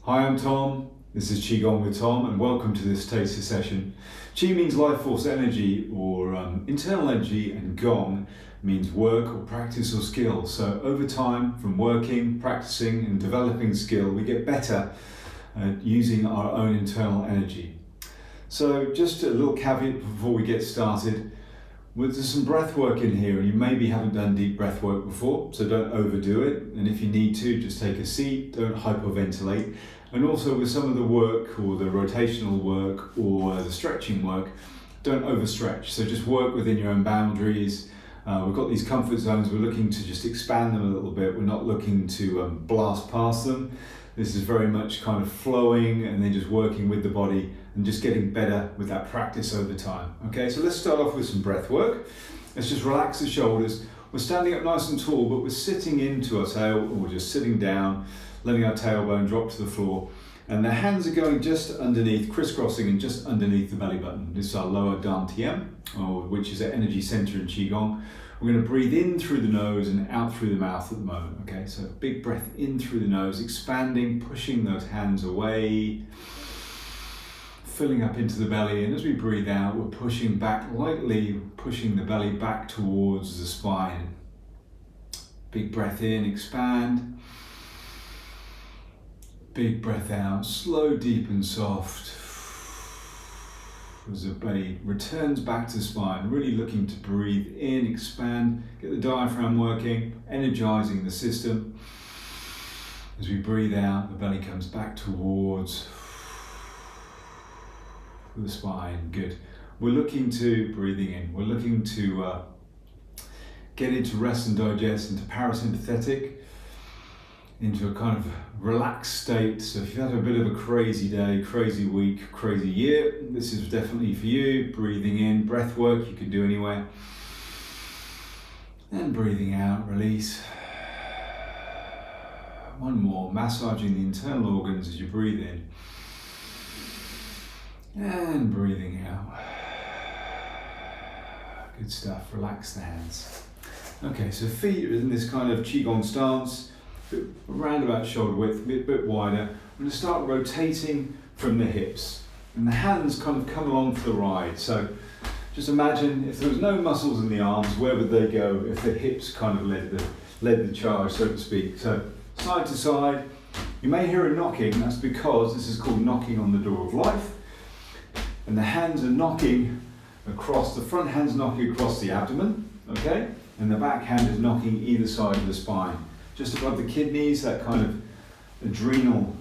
Hi, I'm Tom. This is Qi Gong with Tom, and welcome to this taster session. Qi means life force energy or internal energy, and Gong means work or practice or skill. So over time, from working, practicing and developing skill, we get better at using our own internal energy. So just a little caveat before we get started. There's some breath work in here, and you maybe haven't done deep breath work before, so don't overdo it. And if you need to, just take a seat, don't hyperventilate. And also with some of the work or the rotational work or the stretching work, don't overstretch. So just work within your own boundaries. We've got these comfort zones, we're looking to just expand them a little bit. We're not looking to blast past them. This is very much kind of flowing and then just working with the body and just getting better with that practice over time. Okay, so let's start off with some breath work. Let's just relax the shoulders. We're standing up nice and tall, but we're sitting into our tail, or we're just sitting down, letting our tailbone drop to the floor. And the hands are going just underneath, crisscrossing and just underneath the belly button. This is our lower dantian, which is our energy center in Qigong. We're going to breathe in through the nose and out through the mouth at the moment. Okay, so big breath in through the nose, expanding, pushing those hands away, filling up into the belly. And as we breathe out, we're pushing back lightly, pushing the belly back towards the spine. Big breath in, expand. Big breath out, slow, deep and soft. As the belly returns back to the spine, really looking to breathe in, expand, get the diaphragm working, energizing the system. As we breathe out, the belly comes back towards the spine. Good. We're looking to, breathing in, we're looking to get into rest and digest, into parasympathetic, into a kind of relaxed state. So if you've had a bit of a crazy day, crazy week, crazy year, this is definitely for you. Breathing in, breath work you can do anywhere. And breathing out, release. One more, massaging the internal organs as you breathe in. And breathing out. Good stuff, relax the hands. Okay, so feet are in this kind of Qigong stance. Around about shoulder width, a bit wider. I'm going to start rotating from the hips, and the hands kind of come along for the ride. So just imagine if there was no muscles in the arms, where would they go if the hips kind of led the charge, so to speak. So side to side. You may hear a knocking. That's because this is called knocking on the door of life, and the hands are knocking across. The front hand's knocking across the abdomen, okay, and the back hand is knocking either side of the spine. Just above the kidneys, that kind of adrenal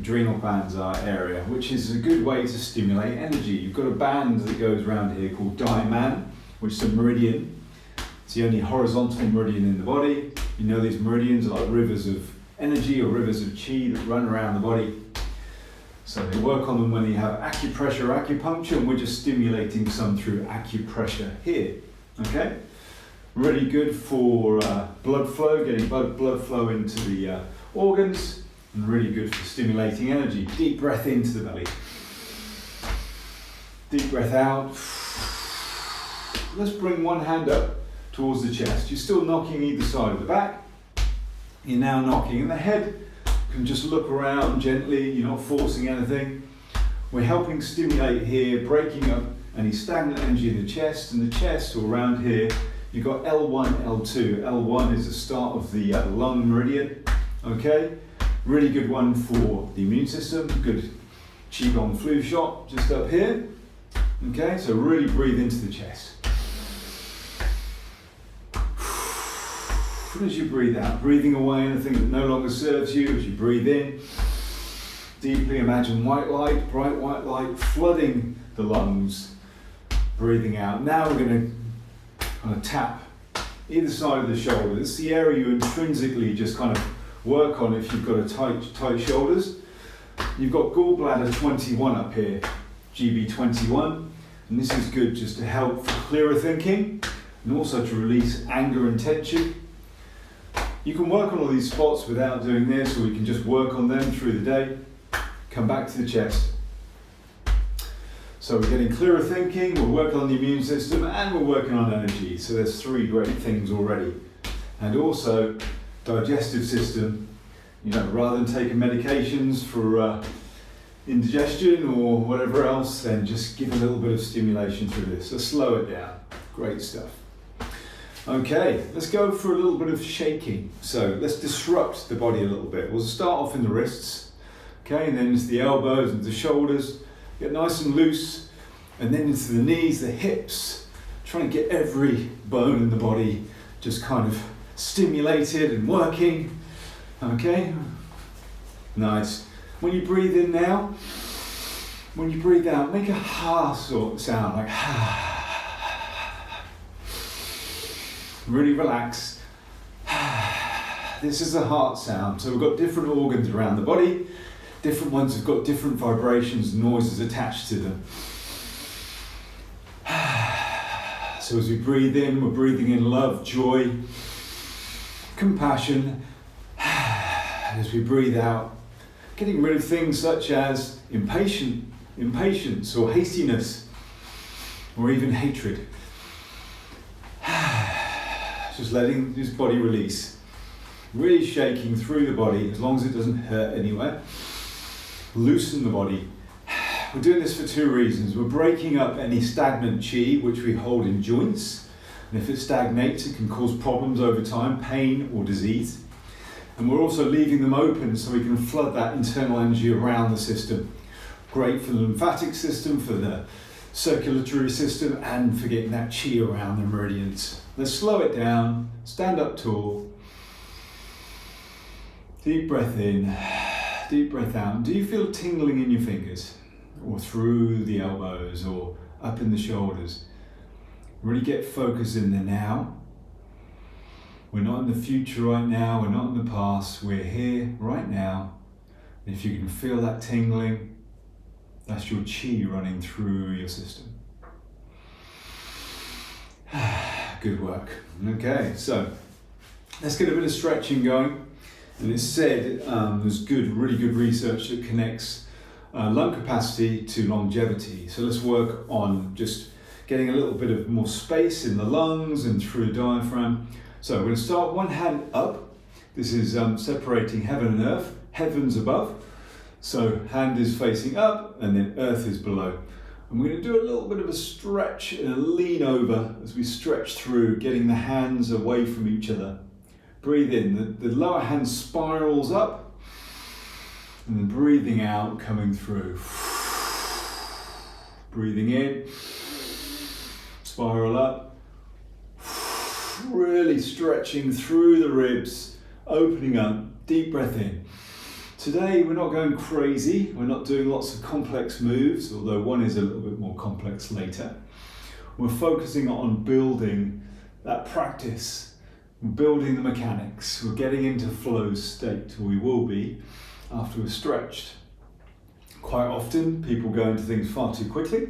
glands area, which is a good way to stimulate energy. You've got a band that goes around here called diamond, which is a meridian. It's the only horizontal meridian in the body. You know these meridians are like rivers of energy or rivers of qi that run around the body. So they work on them when you have acupressure or acupuncture, and we're just stimulating some through acupressure here, okay? Really good for blood flow, getting blood flow into the organs, and really good for stimulating energy. Deep breath into the belly. Deep breath out. Let's bring one hand up towards the chest. You're still knocking either side of the back. You're now knocking, and the head can just look around gently. You're not forcing anything. We're helping stimulate here, breaking up any stagnant energy in the chest, and the chest, or around here, you've got L1, L2. L1 is the start of the lung meridian, okay? Really good one for the immune system. Good Qigong flu shot just up here, okay? So really breathe into the chest. As you breathe out, breathing away anything that no longer serves you. As you breathe in, deeply imagine white light, bright white light flooding the lungs. Breathing out. Now we're going to kind of tap either side of the shoulder. This is the area you intrinsically just kind of work on if you've got a tight shoulders. You've got gallbladder 21 up here, GB 21, and this is good just to help for clearer thinking and also to release anger and tension. You can work on all these spots without doing this, or we can just work on them through the day. Come back to the chest. So we're getting clearer thinking, we're working on the immune system, and we're working on energy. So there's three great things already. And also digestive system, rather than taking medications for indigestion or whatever else, then just give a little bit of stimulation through this. So slow it down. Great stuff. Okay, let's go for a little bit of shaking. So let's disrupt the body a little bit. We'll start off in the wrists, okay, and then into the elbows and the shoulders. Get nice and loose, and then into the knees, the hips. Try and get every bone in the body just kind of stimulated and working. Okay, nice. When you breathe in now, when you breathe out, make a ha sort of sound, like ha. Really relax. This is the heart sound. So we've got different organs around the body. Different ones have got different vibrations and noises attached to them. So as we breathe in, we're breathing in love, joy, compassion. And as we breathe out, getting rid of things such as impatience or hastiness, or even hatred. Just letting this body release. Really shaking through the body, as long as it doesn't hurt anywhere. Loosen the body. We're doing this for two reasons. We're breaking up any stagnant qi, which we hold in joints. And if it stagnates, it can cause problems over time, pain or disease. And we're also leaving them open so we can flood that internal energy around the system. Great for the lymphatic system, for the circulatory system, and for getting that qi around the meridians. Let's slow it down, stand up tall. Deep breath in, deep breath out. Do you feel tingling in your fingers? Or through the elbows, or up in the shoulders? Really get focused in the now. We're not in the future right now, we're not in the past, we're here right now. And if you can feel that tingling, that's your qi running through your system. Good work. Okay, so let's get a bit of stretching going. And it's said there's really good research that connects lung capacity to longevity. So let's work on just getting a little bit of more space in the lungs and through the diaphragm. So we're going to start one hand up. This is separating heaven and earth. Heaven's above. So hand is facing up and then earth is below. And we're going to do a little bit of a stretch and a lean over as we stretch through, getting the hands away from each other. Breathe in, the lower hand spirals up, and then breathing out, coming through. Breathing in, spiral up, really stretching through the ribs, opening up, deep breath in. Today we're not going crazy, we're not doing lots of complex moves, although one is a little bit more complex later. We're focusing on building that practice, building the mechanics. We're getting into flow state, or we will be, after we're stretched. Quite often people go into things far too quickly.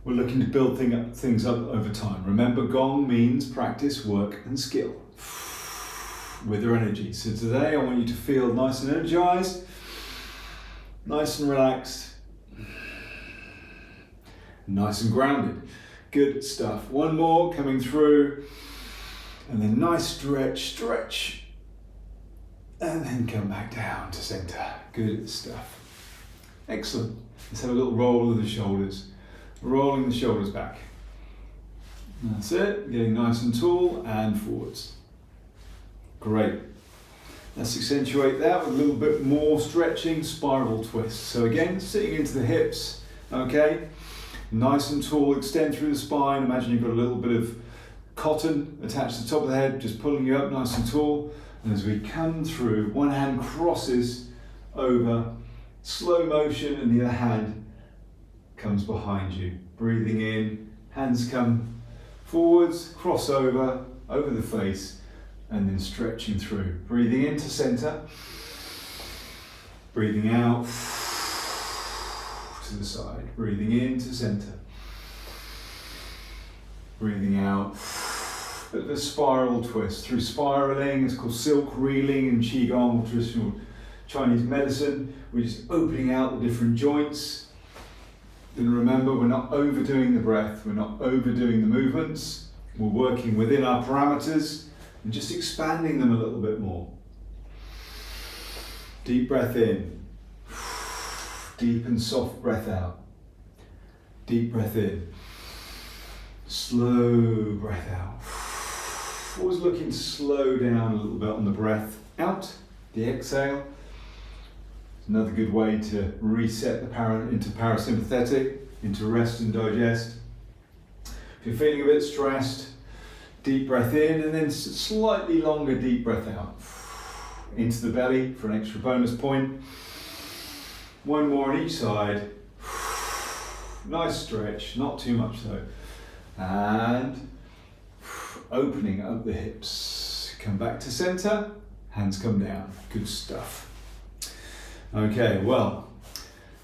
We're looking to build things up over time. Remember, Gong means practice, work and skill. With your energy. So today I want you to feel nice and energized, nice and relaxed, nice and grounded. Good stuff. One more coming through, and then nice stretch, and then come back down to center. Good stuff. Excellent. Let's have a little roll of the shoulders, rolling the shoulders back. That's it, getting nice and tall and forwards. Great. Let's accentuate that with a little bit more stretching, spiral twist. So again, sitting into the hips, okay? Nice and tall, extend through the spine. Imagine you've got a little bit of cotton attached to the top of the head, just pulling you up nice and tall. And as we come through, one hand crosses over, slow motion, and the other hand comes behind you. Breathing in, hands come forwards, cross over the face, and then stretching through. Breathing into center, breathing out to the side, breathing into center, breathing out. Bit of a spiral twist. Through spiraling, it's called silk reeling in Qi Gong, traditional Chinese medicine. We're just opening out the different joints. Then remember, we're not overdoing the breath, we're not overdoing the movements. We're working within our parameters and just expanding them a little bit more. Deep breath in. Deep and soft breath out. Deep breath in. Slow breath out. Always looking to slow down a little bit on the breath out, the exhale. Another good way to reset into parasympathetic, into rest and digest. If you're feeling a bit stressed, deep breath in and then slightly longer deep breath out. Into the belly for an extra bonus point. One more on each side. Nice stretch, not too much though. And opening up the hips. Come back to center, hands come down. Good stuff. Okay, well,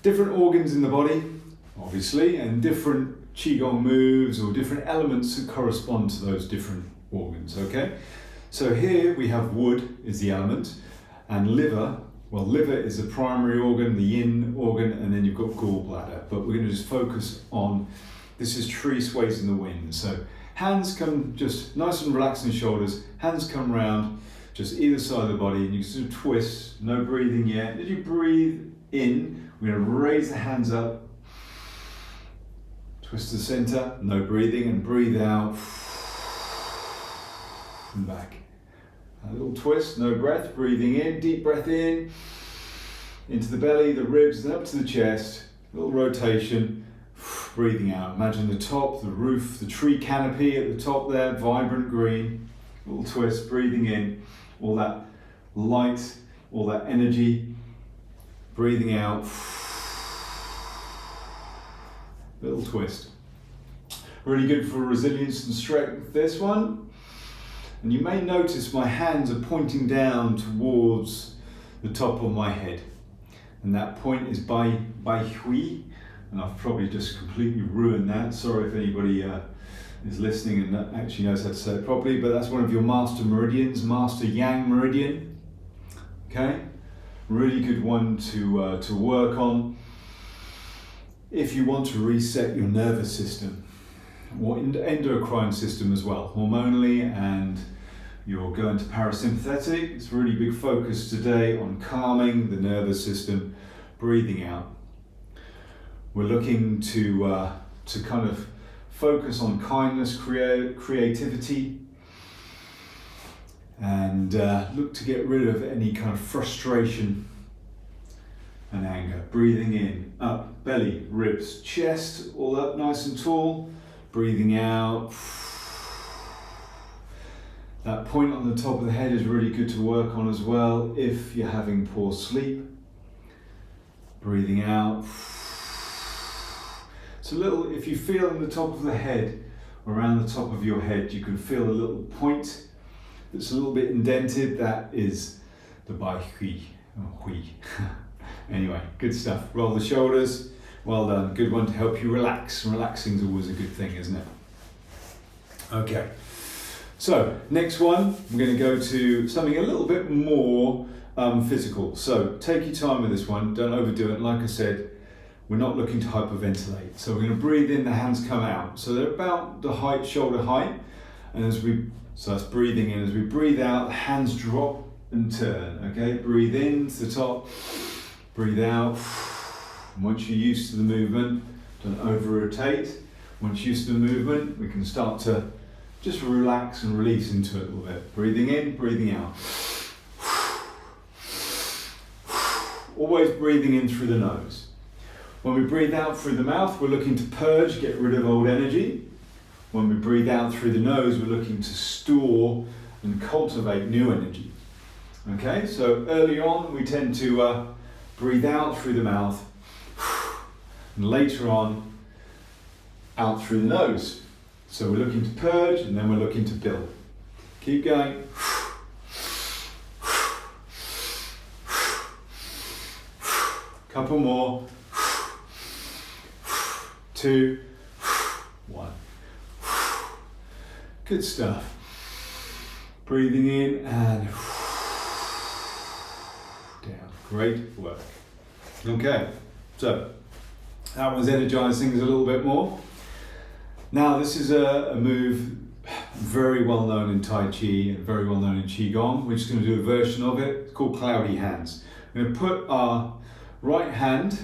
different organs in the body, obviously, and different Qi Gong moves or different elements that correspond to those different organs, okay? So here we have wood is the element, and liver, well, liver is the primary organ, the yin organ, and then you've got gallbladder, but we're going to just focus on, this is tree sways in the wind. So hands come just nice and relaxed in the shoulders, hands come round, just either side of the body, and you sort of twist, no breathing yet. As you breathe in, we're going to raise the hands up, twist to the center, no breathing, and breathe out, and back. A little twist, no breath, breathing in, deep breath in, into the belly, the ribs, and up to the chest, a little rotation, breathing out. Imagine the top, the roof, the tree canopy at the top there, vibrant green, little twist, breathing in, all that light, all that energy, breathing out, little twist. Really good for resilience and strength, this one. And you may notice my hands are pointing down towards the top of my head. And that point is by Hui. And I've probably just completely ruined that. Sorry if anybody is listening and actually knows how to say it properly, but that's one of your master meridians, master yang meridian. Okay? Really good one to work on if you want to reset your nervous system or endocrine system as well, hormonally, and you're going to parasympathetic. It's a really big focus today on calming the nervous system, breathing out. We're looking to kind of focus on kindness, creativity, and look to get rid of any kind of frustration and anger. Breathing in, up, belly, ribs, chest, all up nice and tall. Breathing out. That point on the top of the head is really good to work on as well if you're having poor sleep. Breathing out. It's a little, if you feel in the top of the head, around the top of your head, you can feel a little point that's a little bit indented. That is the Bai Hui. Hui. Anyway, good stuff. Roll the shoulders. Well done. Good one to help you relax. Relaxing is always a good thing, isn't it? Okay. So, next one, we're going to go to something a little bit more physical. So, take your time with this one. Don't overdo it. Like I said, we're not looking to hyperventilate. So, we're going to breathe in, the hands come out. So, they're about the height, shoulder height. And so that's breathing in. As we breathe out, the hands drop and turn. Okay, breathe in to the top, breathe out. Once you're used to the movement, don't over-rotate. Once you're used to the movement, we can start to just relax and release into it a little bit. Breathing in, breathing out. Always breathing in through the nose. When we breathe out through the mouth, we're looking to purge, get rid of old energy. When we breathe out through the nose, we're looking to store and cultivate new energy. Okay, so early on, we tend to breathe out through the mouth, and later on, out through the nose. So we're looking to purge, and then we're looking to build. Keep going. Couple more. 2, 1. Good stuff. Breathing in and down. Great work. Okay, so that was energizing things a little bit more. Now this is a move very well known in Tai Chi and very well known in Qi Gong. We're just going to do a version of it. It's called cloudy hands. We're going to put our right hand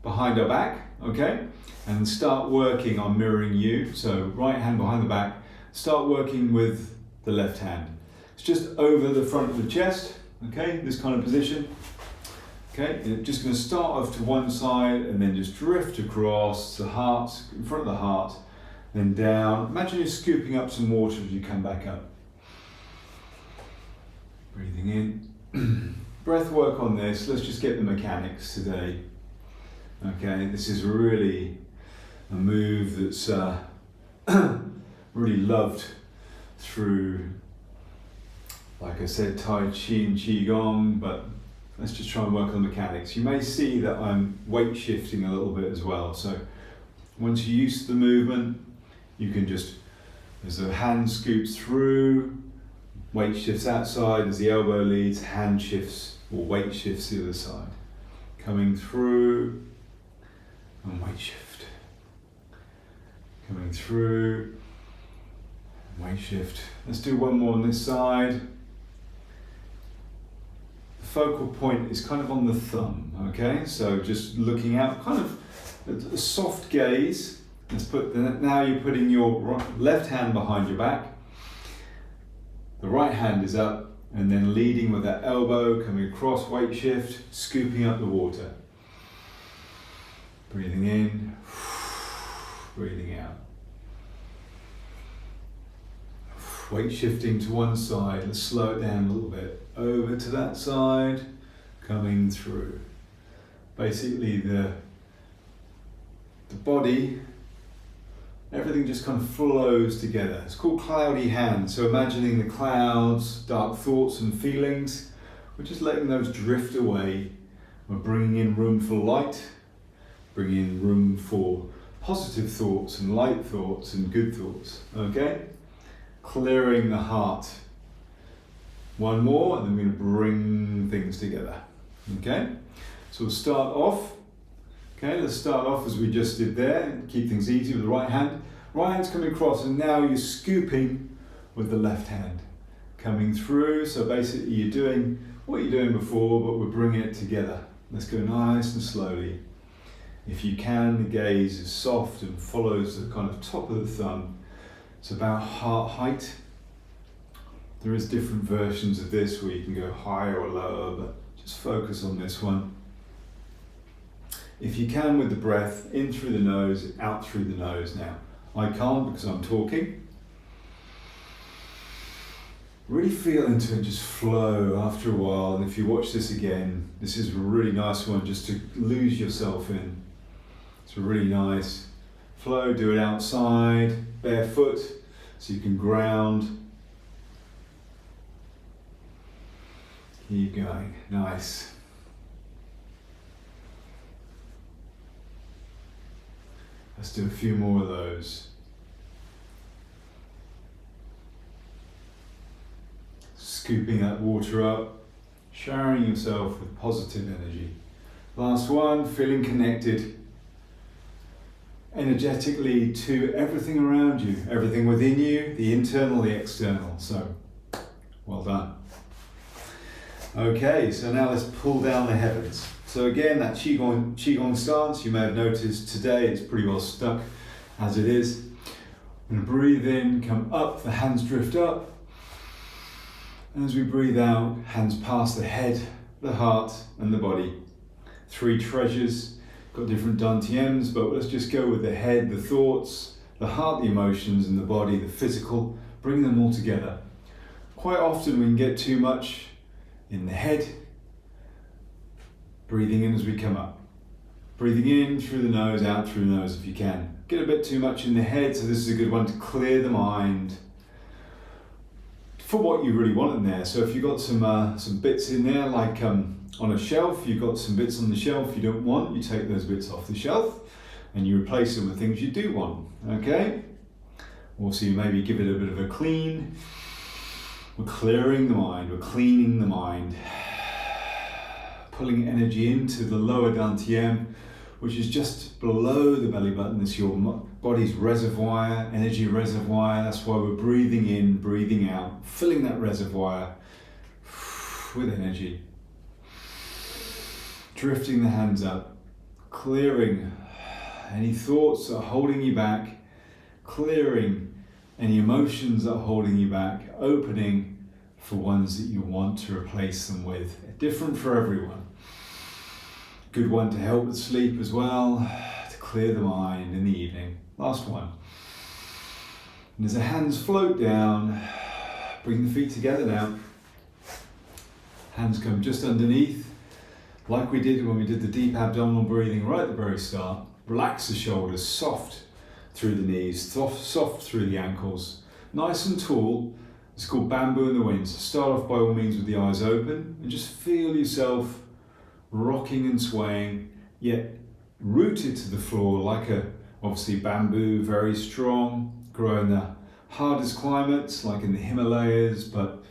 behind our back, okay? And start working on mirroring you. So right hand behind the back, start working with the left hand. It's just over the front of the chest, okay? This kind of position. Okay, you're just going to start off to one side and then just drift across the heart, in front of the heart, then down. Imagine you're scooping up some water as you come back up. Breathing in. Breath work on this. Let's just get the mechanics today. Okay, this is really a move that's really loved through, like I said, Tai Chi and Qi Gong, but let's just try and work on the mechanics. You may see that I'm weight shifting a little bit as well. So once you're used to the movement, you can just, as the hand scoops through, weight shifts outside, as the elbow leads, hand shifts or weight shifts the other side. Coming through and weight shift. Coming through, weight shift. Let's do one more on this side. Focal point is kind of on the thumb, okay? So just looking out, kind of a soft gaze. Let's put, now you're putting your left hand behind your back. The right hand is up, and then leading with that elbow, coming across, weight shift, scooping up the water. Breathing in, breathing out. Weight shifting to one side, let's slow it down a little bit. Over to that side, coming through. Basically the body, everything just kind of flows together. It's called cloudy hands. So imagining the clouds, dark thoughts and feelings, we're just letting those drift away. We're bringing in room for light, bringing in room for positive thoughts and light thoughts and good thoughts, okay? Clearing the heart. One more, and then we're going to bring things together. Okay? So we'll start off. Okay, let's start off as we just did there. Keep things easy with the right hand. Right hand's coming across, and now you're scooping with the left hand. Coming through, so basically you're doing what you're doing before, but we're bringing it together. Let's go nice and slowly. If you can, the gaze is soft and follows the kind of top of the thumb. It's about heart height. There is different versions of this where you can go higher or lower, but just focus on this one. If you can with the breath, in through the nose, out through the nose now. I can't because I'm talking. Really feel into it, just flow after a while. And if you watch this again, this is a really nice one just to lose yourself in. It's a really nice flow. Do it outside, barefoot, so you can ground. Keep going, nice. Let's do a few more of those. Scooping that water up, showering yourself with positive energy. Last one, feeling connected energetically to everything around you, everything within you, the internal, the external. So, well done. Okay, so now let's pull down the heavens. So again, that Qi Gong stance, you may have noticed today it's pretty well stuck as it is. I'm going to breathe in, come up, the hands drift up. And as we breathe out, hands past the head, the heart and the body. 3 treasures, got different dantiems, but let's just go with the head, the thoughts, the heart, the emotions, and the body, the physical, bring them all together. Quite often we can get too much in the head. Breathing in as we come up. Breathing in through the nose, out through the nose if you can. Get a bit too much in the head, so this is a good one to clear the mind for what you really want in there. So if you've got some bits in there, like on a shelf, you've got some bits on the shelf you don't want, you take those bits off the shelf and you replace them with things you do want, okay? Also, you maybe give it a bit of a clean. We're clearing the mind, we're cleaning the mind. Pulling energy into the lower dantiem, which is just below the belly button. It's your body's reservoir, energy reservoir. That's why we're breathing in, breathing out, filling that reservoir with energy. drifting the hands up, clearing any thoughts that are holding you back, clearing any emotions that are holding you back, opening for ones that you want to replace them with. Different for everyone. Good one to help with sleep as well, to clear the mind in the evening. Last one. And as the hands float down, bring the feet together now. Hands come just underneath, like we did when we did the deep abdominal breathing right at the very start. Relax the shoulders, soft through the knees, soft through the ankles. Nice and tall. It's called bamboo in the wind. So start off by all means with the eyes open and just feel yourself rocking and swaying, yet rooted to the floor like obviously bamboo, very strong, grow in the hardest climates like in the Himalayas, but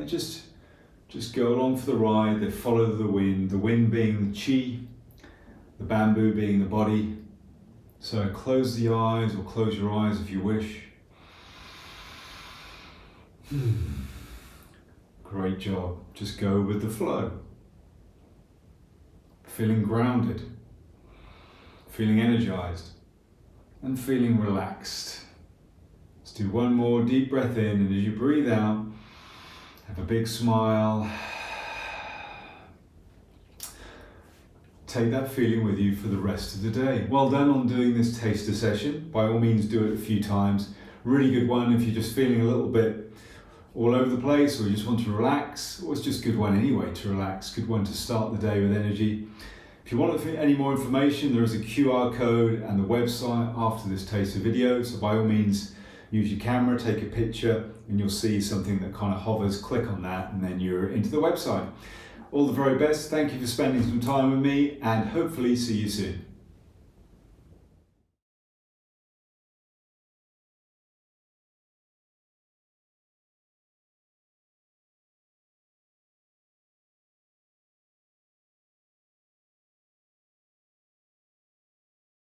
just go along for the ride. They follow the wind being the Qi, the bamboo being the body. So close the eyes or close your eyes if you wish. Great job. Just go with the flow. Feeling grounded, feeling energized, and feeling relaxed. Let's do one more deep breath in, and as you breathe out, have a big smile. Take that feeling with you for the rest of the day. Well done on doing this taster session. By all means, do it a few times. Really good one if you're just feeling a little bit all over the place, or you just want to relax, or it's just a good one anyway to relax. Good one to start the day with energy. If you want any more information, there is a QR code and the website after this taster video, so by all means use your camera, take a picture, and you'll see something that kind of hovers. Click on that and then you're into the website. All the very best. Thank you for spending some time with me, and hopefully see you soon.